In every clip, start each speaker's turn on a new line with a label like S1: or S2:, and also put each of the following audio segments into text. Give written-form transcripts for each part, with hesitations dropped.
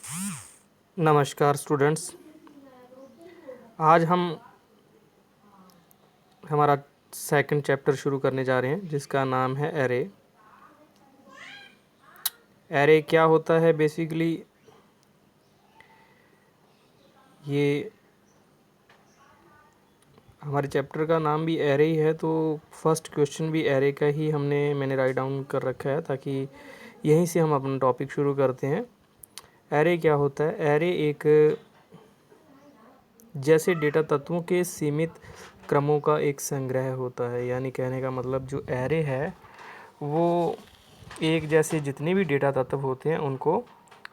S1: नमस्कार स्टूडेंट्स। आज हम हमारा सेकंड चैप्टर शुरू करने जा रहे हैं जिसका नाम है एरे। एरे क्या होता है? बेसिकली ये हमारे चैप्टर का नाम भी एरे ही है, तो फर्स्ट क्वेश्चन भी एरे का ही मैंने राइट डाउन कर रखा है ताकि यहीं से हम अपना टॉपिक शुरू करते हैं। एरे क्या होता है? एरे एक जैसे डेटा तत्वों के सीमित क्रमों का एक संग्रह होता है। यानी कहने का मतलब जो एरे है वो एक जैसे जितने भी डेटा तत्व होते हैं उनको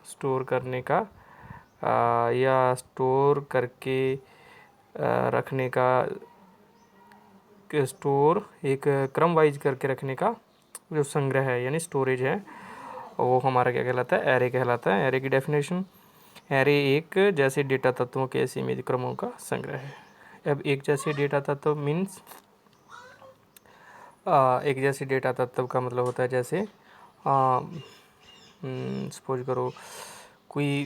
S1: स्टोर करने का या स्टोर करके रखने का, स्टोर एक क्रम वाइज करके रखने का जो संग्रह है यानी स्टोरेज है, वो हमारा क्या कहलाता है? एरे कहलाता है। एरे की डेफिनेशन, एरे एक जैसे डेटा तत्वों के सीमित क्रमों का संग्रह है। अब एक जैसे डेटा तत्व मीन्स एक जैसे डेटा तत्व का मतलब होता है जैसे सपोज करो कोई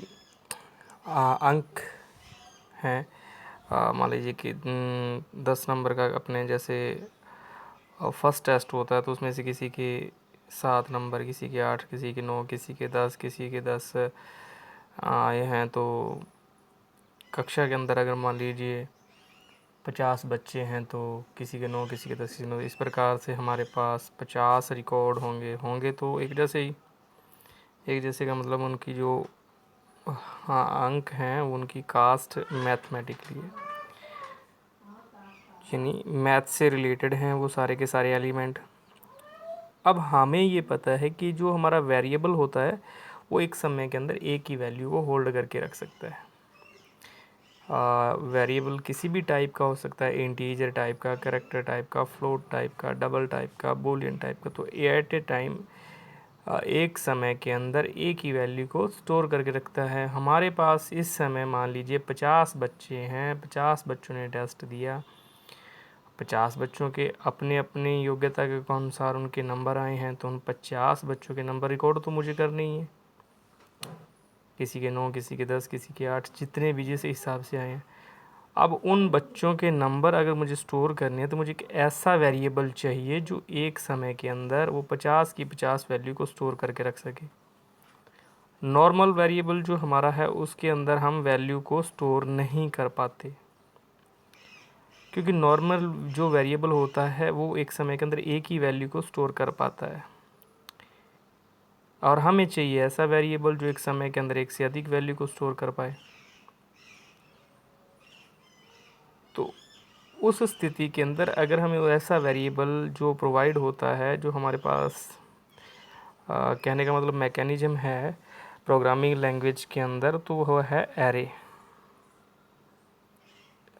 S1: अंक हैं, मान लीजिए कि 10 नंबर का अपने जैसे फर्स्ट टेस्ट होता है तो उसमें से किसी के 7 नंबर, किसी के 8, किसी के 9, किसी के 10, किसी के 10 आए हैं। तो कक्षा के अंदर अगर मान लीजिए 50 बच्चे हैं तो किसी के 9, किसी के 10, किसी के 9, इस प्रकार से हमारे पास 50 रिकॉर्ड होंगे तो एक जैसे ही। एक जैसे का मतलब उनकी जो अंक हैं उनकी कास्ट मैथमेटिकली है, यानी मैथ से रिलेटेड हैं वो सारे के सारे एलिमेंट। अब हमें ये पता है कि जो हमारा वेरिएबल होता है वो एक समय के अंदर एक ही वैल्यू को होल्ड करके रख सकता है। वेरिएबल किसी भी टाइप का हो सकता है, इंटीजर टाइप का, कैरेक्टर टाइप का, फ्लोट टाइप का, डबल टाइप का, बूलियन टाइप का। तो एट ए टाइम एक समय के अंदर एक ही वैल्यू को स्टोर करके रखता है। हमारे पास इस समय मान लीजिए 50 बच्चे हैं, 50 बच्चों ने टेस्ट दिया, 50 बच्चों के अपने अपने योग्यता के अनुसार उनके नंबर आए हैं, तो उन 50 बच्चों के नंबर रिकॉर्ड तो मुझे करने ही है। किसी के 9, किसी के 10, किसी के 8, जितने भी जिस हिसाब से आए हैं। अब उन बच्चों के नंबर अगर मुझे स्टोर करने हैं तो मुझे एक ऐसा वेरिएबल चाहिए जो एक समय के अंदर वो 50 की 50 वैल्यू को स्टोर करके रख सके। नॉर्मल वेरिएबल जो हमारा है उसके अंदर हम वैल्यू को स्टोर नहीं कर पाते, क्योंकि नॉर्मल जो वेरिएबल होता है वो एक समय के अंदर एक ही वैल्यू को स्टोर कर पाता है, और हमें चाहिए ऐसा वेरिएबल जो एक समय के अंदर एक से अधिक वैल्यू को स्टोर कर पाए। तो उस स्थिति के अंदर अगर हमें ऐसा वेरिएबल जो प्रोवाइड होता है, जो हमारे पास कहने का मतलब मैकेनिज्म है प्रोग्रामिंग लैंग्वेज के अंदर, तो वह है एरे।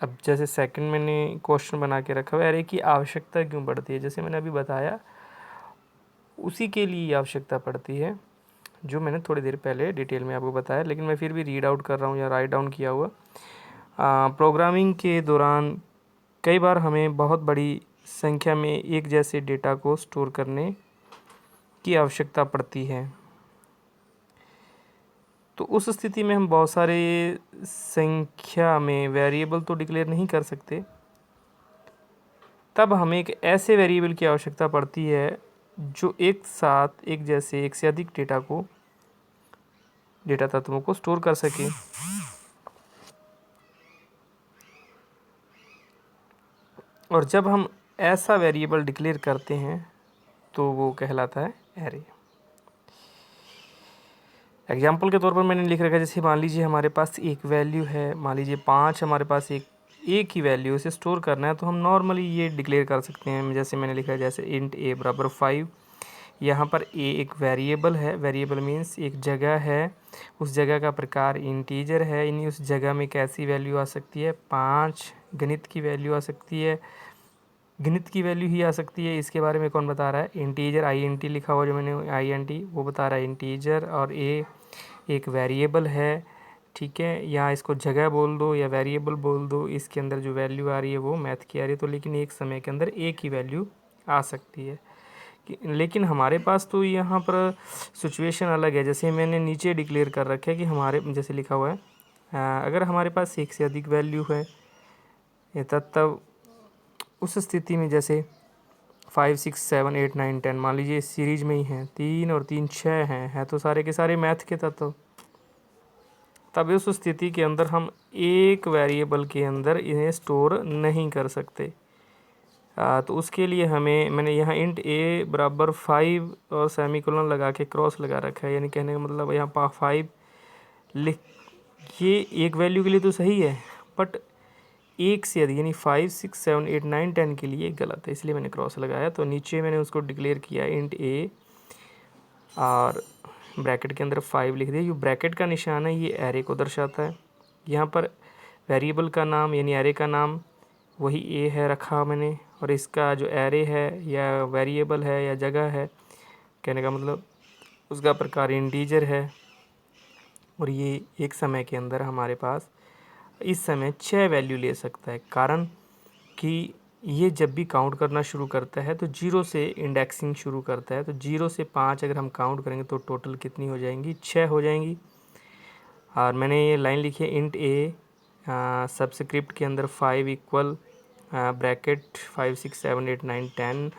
S1: अब जैसे सेकंड मैंने क्वेश्चन बना के रखा हुआ है, एरे की आवश्यकता क्यों पड़ती है? जैसे मैंने अभी बताया उसी के लिए आवश्यकता पड़ती है जो मैंने थोड़ी देर पहले डिटेल में आपको बताया, लेकिन मैं फिर भी रीड आउट कर रहा हूँ या राइट डाउन किया हुआ। प्रोग्रामिंग के दौरान कई बार हमें बहुत बड़ी संख्या में एक जैसे डेटा को स्टोर करने की आवश्यकता पड़ती है। तो उस स्थिति में हम बहुत सारे संख्या में वेरिएबल तो डिक्लेयर नहीं कर सकते, तब हमें एक ऐसे वेरिएबल की आवश्यकता पड़ती है जो एक साथ एक जैसे एक से अधिक डेटा तत्वों को स्टोर कर सके। और जब हम ऐसा वेरिएबल डिक्लेयर करते हैं तो वो कहलाता है एरे। एग्जाम्पल के तौर पर मैंने लिख रखा है, जैसे मान लीजिए हमारे पास एक वैल्यू है, मान लीजिए 5 हमारे पास एक ही वैल्यू इसे स्टोर करना है, तो हम नॉर्मली ये डिक्लेयर कर सकते हैं। जैसे मैंने लिखा है जैसे इंट ए बराबर 5। यहाँ पर ए एक वेरिएबल है, वेरिएबल मीन्स एक जगह है, उस जगह का प्रकार इंटीजर है, यानी उस जगह में कैसी वैल्यू आ सकती है? 5 गणित की वैल्यू आ सकती है, गणित की वैल्यू ही आ सकती है। इसके बारे में कौन बता रहा है? इंटीजर, INT लिखा हुआ जो मैंने INT वो बता रहा है इंटीजर, और ए एक वेरिएबल है, ठीक है। या इसको जगह बोल दो या वेरिएबल बोल दो, इसके अंदर जो वैल्यू आ रही है वो मैथ की आ रही है, तो लेकिन एक समय के अंदर एक ही वैल्यू आ सकती है। लेकिन हमारे पास तो यहाँ पर सिचुएशन अलग है। जैसे मैंने नीचे डिक्लेयर कर रखा है कि हमारे, जैसे लिखा हुआ है अगर हमारे पास एक से अधिक वैल्यू है तब उस स्थिति में, जैसे 5 6 7 8 9 10 मान लीजिए इस सीरीज में ही हैं, 3 और 3 6 हैं तो सारे के सारे मैथ के तत्व, तब उस स्थिति के अंदर हम एक वेरिएबल के अंदर इन्हें स्टोर नहीं कर सकते। तो उसके लिए मैंने यहाँ इंट ए बराबर 5 और सेमीकोलन लगा के क्रॉस लगा रखा है, यानी कहने का मतलब यहाँ 5 लिख, ये एक वैल्यू के लिए तो सही है बट एक से अधिक यानी 5 6 7 8 9 10 के लिए गलत है, इसलिए मैंने क्रॉस लगाया। तो नीचे मैंने उसको डिक्लेयर किया इंट ए और ब्रैकेट के अंदर 5 लिख दिया। जो ब्रैकेट का निशान है ये एरे को दर्शाता है। यहाँ पर वेरिएबल का नाम यानी एरे का नाम वही ए है रखा मैंने, और इसका जो एरे है या वेरिएबल है या जगह है, कहने का मतलब उसका प्रकार इंटीजर है। और ये एक समय के अंदर हमारे पास इस समय 6 वैल्यू ले सकता है, कारण कि ये जब भी काउंट करना शुरू करता है तो 0 से इंडेक्सिंग शुरू करता है। तो 0 से 5 अगर हम काउंट करेंगे तो टोटल कितनी हो जाएंगी, 6 हो जाएंगी। और मैंने ये लाइन लिखी है इंट ए सबस्क्रिप्ट के अंदर 5 इक्वल ब्रैकेट 5 6 7 8 9 10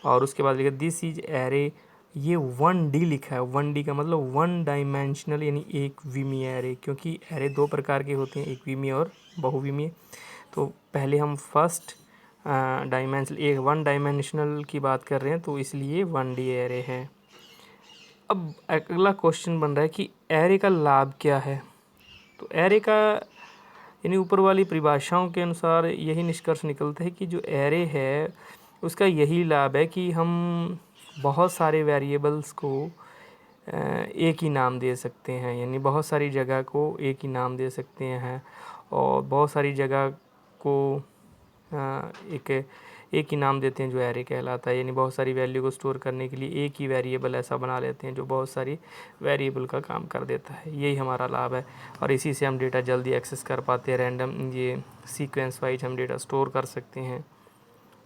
S1: और उसके बाद लिखा दिस इज एरे। ये 1D लिखा है, 1D का मतलब 1 डायमेंशनल यानी एक विमीय एरे, क्योंकि एरे दो प्रकार के होते हैं, एक विमीय और बहुविमीय। तो पहले हम फर्स्ट डायमेंशनल 1 डायमेंशनल की बात कर रहे हैं तो इसलिए 1D एरे है। अब अगला क्वेश्चन बन रहा है कि एरे का लाभ क्या है। तो एरे का यानी ऊपर वाली परिभाषाओं के अनुसार यही निष्कर्ष निकलता है कि जो एरे है उसका यही लाभ है कि हम बहुत सारे वेरिएबल्स को एक ही नाम दे सकते हैं, यानी बहुत सारी जगह को एक ही नाम दे सकते हैं और बहुत सारी जगह को एक ही नाम देते हैं जो एरे कहलाता है। यानी बहुत सारी वैल्यू को स्टोर करने के लिए एक ही वेरिएबल ऐसा बना लेते हैं जो बहुत सारी वेरिएबल का काम कर देता है। यही हमारा लाभ है और इसी से हम डेटा जल्दी एक्सेस कर पाते हैं। रैंडम ये सीक्वेंस वाइज हम डेटा स्टोर कर सकते हैं।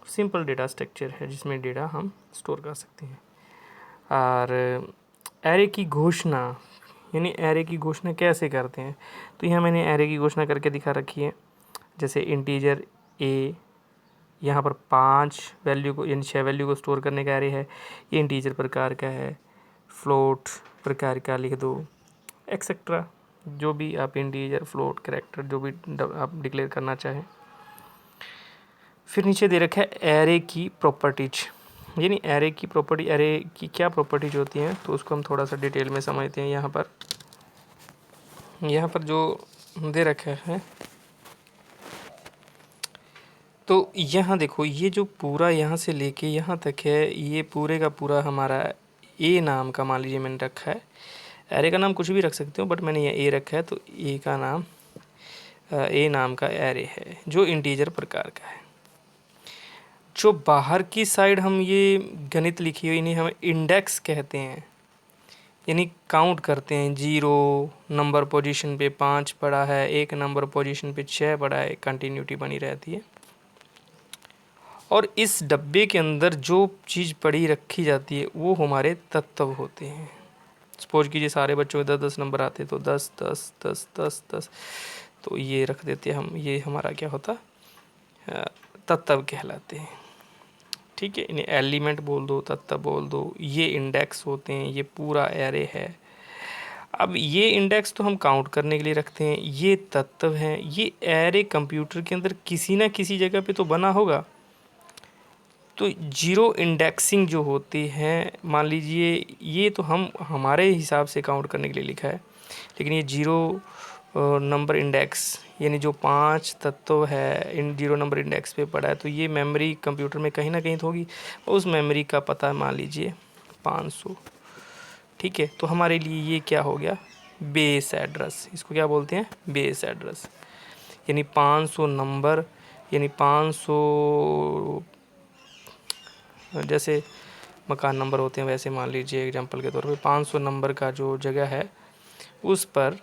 S1: सिंपल डेटा स्ट्रक्चर है जिसमें डेटा हम स्टोर कर सकते हैं। और एरे की घोषणा यानी एरे की घोषणा कैसे करते हैं, तो यहाँ मैंने एरे की घोषणा करके दिखा रखी है। जैसे इंटीजर ए, यहाँ पर 5 वैल्यू को यानी 6 वैल्यू को स्टोर करने का एरे है। ये इंटीजर प्रकार का है, फ्लोट प्रकार का लिख दो, एक्सेट्रा जो भी आप इंटीजर फ्लोट कैरेक्टर जो भी आप डिक्लेयर करना चाहें। फिर नीचे दे रखा है एरे की प्रॉपर्टीज, यानी एरे की प्रॉपर्टी, एरे की क्या प्रॉपर्टीज होती हैं तो उसको हम थोड़ा सा डिटेल में समझते हैं। यहाँ पर जो दे रखा है तो यहाँ देखो, ये जो पूरा यहाँ से लेके यहाँ तक है, ये पूरे का पूरा हमारा ए नाम का मान लीजिए मैंने रखा है। एरे का नाम कुछ भी रख सकते हो बट मैंने ये ए रखा है, तो ए का नाम ए नाम का एरे है जो इंटीजर प्रकार का है। जो बाहर की साइड हम ये गणित लिखी हुई इन्हें हम इंडेक्स कहते हैं, यानी काउंट करते हैं। 0 नंबर पोजीशन पे 5 पड़ा है, 1 नंबर पोजीशन पे 6 पड़ा है, कंटिन्यूटी बनी रहती है। और इस डब्बे के अंदर जो चीज़ पड़ी रखी जाती है वो हमारे तत्व होते हैं। सपोज कीजिए सारे बच्चों के 10-10 नंबर आते तो 10 10 10 10 10 तो ये रख देते हम, ये हमारा क्या होता, तत्व कहलाते हैं। ठीक है, इन्हें एलिमेंट बोल दो, तत्व बोल दो, ये इंडेक्स होते हैं, ये पूरा एरे है। अब ये इंडेक्स तो हम काउंट करने के लिए रखते हैं, ये तत्व हैं। ये एरे कंप्यूटर के अंदर किसी ना किसी जगह पे तो बना होगा। तो जीरो इंडेक्सिंग जो होती है, मान लीजिए ये तो हम हमारे हिसाब से काउंट करने के लिए लिखा है, लेकिन ये जीरो नंबर इंडेक्स यानी जो 5 तत्व है इन 0 नंबर इंडेक्स पे पड़ा है, तो ये मेमोरी कंप्यूटर में कहीं ना कहीं तो होगी। उस मेमोरी का पता मान लीजिए 500। ठीक है, तो हमारे लिए ये क्या हो गया, बेस एड्रेस। इसको क्या बोलते हैं, बेस एड्रेस। यानी 500 नंबर, यानी 500 जैसे मकान नंबर होते हैं वैसे मान लीजिए एग्जांपल के तौर पे 500 नंबर का जो जगह है उस पर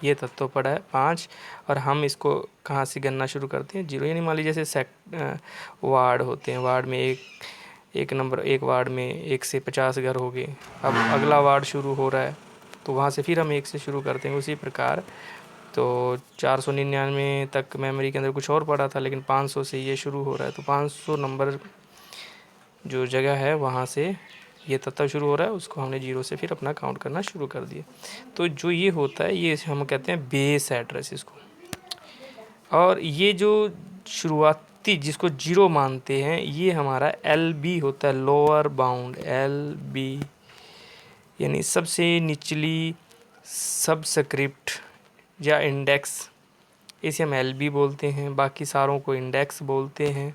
S1: ये तत्व पड़ा है 5, और हम इसको कहाँ से गणना शुरू करते हैं, 0। यानी मान लीजिए जैसे वार्ड होते हैं, वार्ड में एक एक वार्ड में 1 से 50 घर हो गए। अब अगला वार्ड शुरू हो रहा है तो वहाँ से फिर हम 1 से शुरू करते हैं। उसी प्रकार तो 499 तक मेमोरी के अंदर कुछ और पड़ा था, लेकिन 500 से ये शुरू हो रहा है, तो 500 नंबर जो जगह है वहाँ से ये तत्व शुरू हो रहा है, उसको हमने 0 से फिर अपना काउंट करना शुरू कर दिया। तो जो ये होता है ये हम कहते हैं बेस एड्रेस इसको। और ये जो शुरुआती जिसको 0 मानते हैं ये हमारा LB होता है, लोअर बाउंड LB, यानी सबसे निचली सबस्क्रिप्ट या इंडेक्स, इसे हम LB बोलते हैं। बाकी सारों को इंडेक्स बोलते हैं।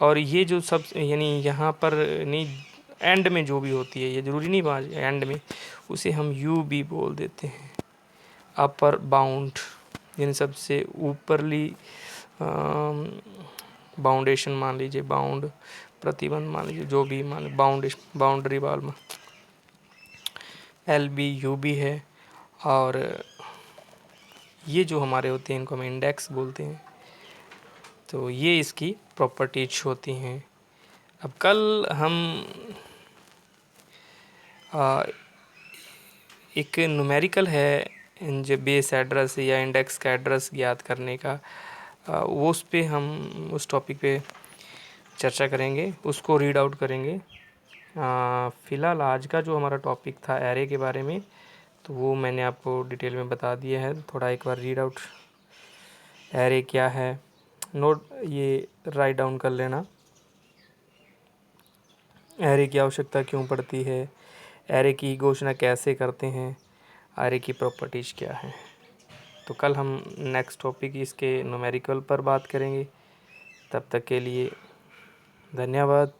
S1: और ये जो सब यानी यहाँ पर नहीं, एंड में जो भी होती है, ये ज़रूरी नहीं बात एंड में, उसे हम UB बोल देते हैं, अपर बाउंड, यानी सबसे ऊपरली बाउंडेशन मान लीजिए, बाउंड प्रतिबंध मान लीजिए, जो भी मान बाउंड्री वाल में LB UB है। और ये जो हमारे होते हैं इनको हम इंडेक्स बोलते हैं। तो ये इसकी प्रॉपर्टीज होती हैं। अब कल हम एक न्यूमेरिकल है जो बेस एड्रेस या इंडेक्स का एड्रेस ज्ञात करने का, वो उस पे हम उस टॉपिक पे चर्चा करेंगे, उसको रीड आउट करेंगे। फ़िलहाल आज का जो हमारा टॉपिक था एरे के बारे में, तो वो मैंने आपको डिटेल में बता दिया है। थोड़ा एक बार रीड आउट, एरे क्या है, नोट ये राइट डाउन कर लेना। एरे की आवश्यकता क्यों पड़ती है, एरे की घोषणा कैसे करते हैं, एरे की प्रॉपर्टीज़ क्या है। तो कल हम नेक्स्ट टॉपिक इसके न्यूमेरिकल पर बात करेंगे। तब तक के लिए धन्यवाद।